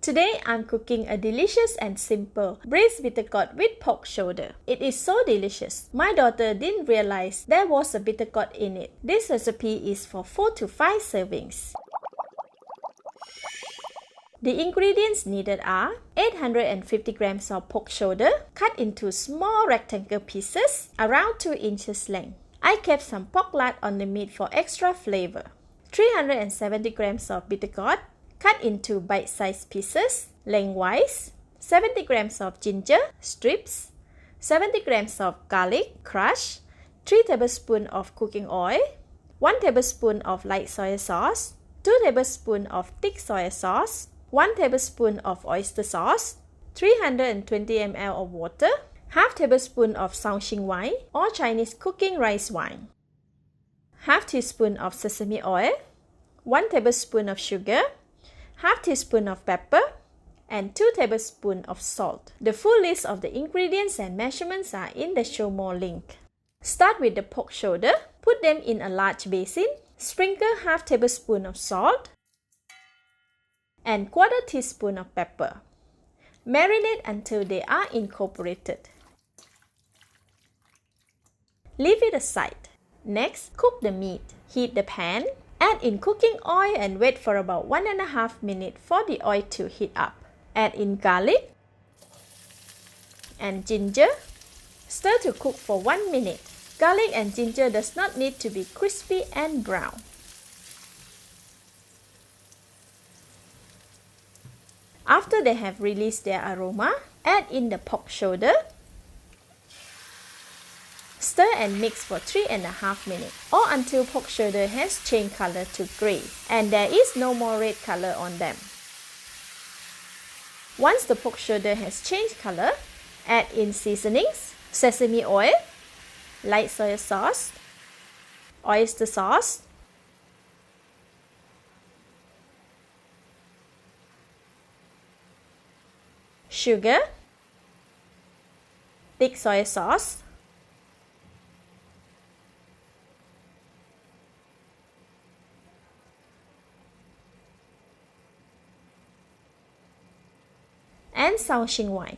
Today I'm cooking a delicious and simple braised bitter gourd with pork shoulder. It is so delicious. My daughter didn't realize there was a bitter gourd in it. This recipe is for 4 to 5 servings. The ingredients needed are 850 grams of pork shoulder cut into small rectangle pieces around 2 inches length. I kept some pork lard on the meat for extra flavor. 370 grams of bitter gourd cut into bite-sized pieces lengthwise. 70 grams of ginger strips. 70 grams of garlic crushed. 3 tablespoons of cooking oil. 1 tablespoon of light soy sauce. 2 tablespoons of thick soy sauce. 1 tablespoon of oyster sauce, 320 ml of water, half tablespoon of Shaoxing wine or Chinese cooking rice wine, half teaspoon of sesame oil, 1 tablespoon of sugar, half teaspoon of pepper, and 2 tablespoons of salt. The full list of the ingredients and measurements are in the show more link. Start with the pork shoulder. Put them in a large basin. Sprinkle half tablespoon of salt and 1/4 teaspoon of pepper. Marinate until they are incorporated. Leave it aside. Next, cook the meat. Heat the pan, add in cooking oil and wait for about 1.5 minutes for the oil to heat up. Add in garlic and ginger. Stir to cook for 1 minute. Garlic and ginger does not need to be crispy and brown. After they have released their aroma, add in the pork shoulder. Stir and mix for 3.5 minutes or until pork shoulder has changed color to gray and there is no more red color on them. Once the pork shoulder has changed color, add in seasonings, sesame oil, light soy sauce, oyster sauce, sugar, thick soy sauce, and Shaoxing wine.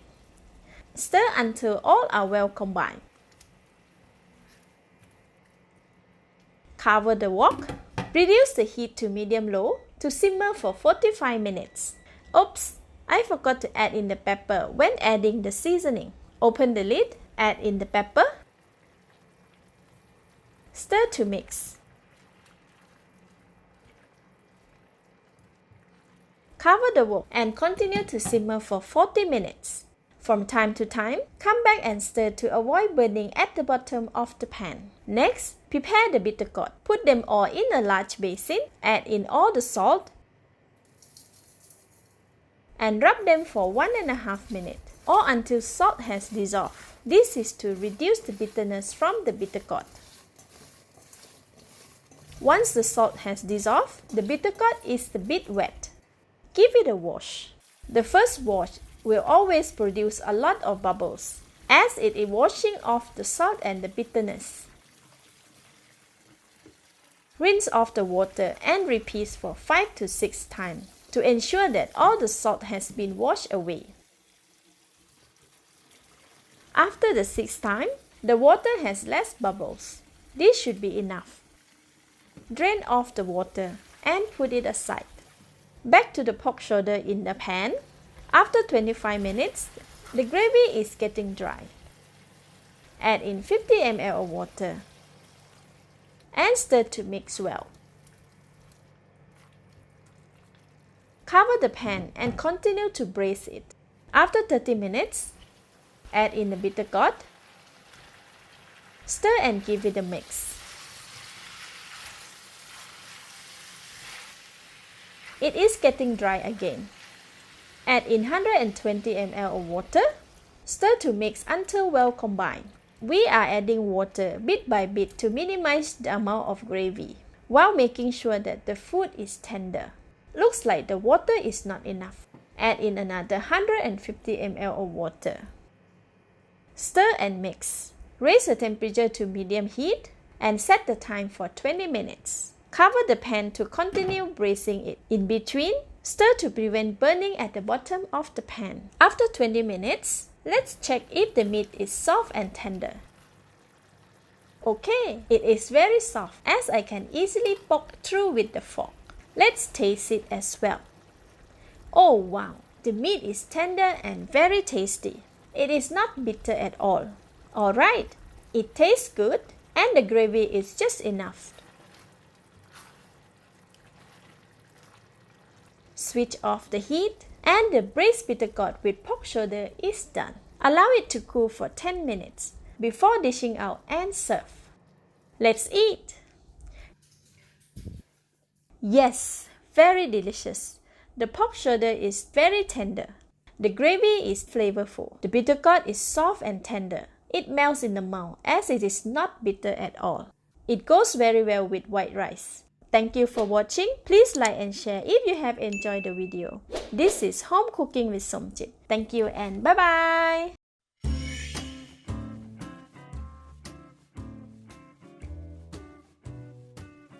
Stir until all are well combined. Cover the wok. Reduce the heat to medium-low to simmer for 45 minutes. Oops! I forgot to add in the pepper when adding the seasoning. Open the lid, add in the pepper. Stir to mix. Cover the wok and continue to simmer for 40 minutes. From time to time, come back and stir to avoid burning at the bottom of the pan. Next, prepare the bitter gourd. Put them all in a large basin, add in all the salt, and rub them for 1.5 minutes or until salt has dissolved. This is to reduce the bitterness from the bitter gourd. Once the salt has dissolved, the bitter gourd is a bit wet. Give it a wash. The first wash will always produce a lot of bubbles as it is washing off the salt and the bitterness. Rinse off the water and repeat for 5 to 6 times to ensure that all the salt has been washed away. After the 6th time, the water has less bubbles. This should be enough. Drain off the water and put it aside. Back to the pork shoulder in the pan. After 25 minutes, the gravy is getting dry. Add in 50 ml of water and stir to mix well. Cover the pan and continue to braise it. After 30 minutes, add in the bitter gourd. Stir and give it a mix. It is getting dry again. Add in 120 ml of water. Stir to mix until well combined. We are adding water bit by bit to minimize the amount of gravy while making sure that the food is tender. Looks like the water is not enough. Add in another 150 ml of water. Stir and mix. Raise the temperature to medium heat and set the time for 20 minutes. Cover the pan to continue braising it. In between, Stir to prevent burning at the bottom of the pan. After 20 minutes, let's check if the meat is soft and tender. Okay, it is very soft as I can easily poke through with the fork. Let's taste it as well. Oh wow, the meat is tender and very tasty. It is not bitter at all. Alright, it tastes good and the gravy is just enough. Switch off the heat and the braised bitter gourd with pork shoulder is done. Allow it to cool for 10 minutes before dishing out and serve. Let's eat! Yes, very delicious. The pork shoulder is very tender. The gravy is flavorful. The bitter gourd is soft and tender. It melts in the mouth as it is not bitter at all. It goes very well with white rice. Thank you for watching. Please like and share if you have enjoyed the video. This is Home Cooking with Somjit. Thank you and bye-bye!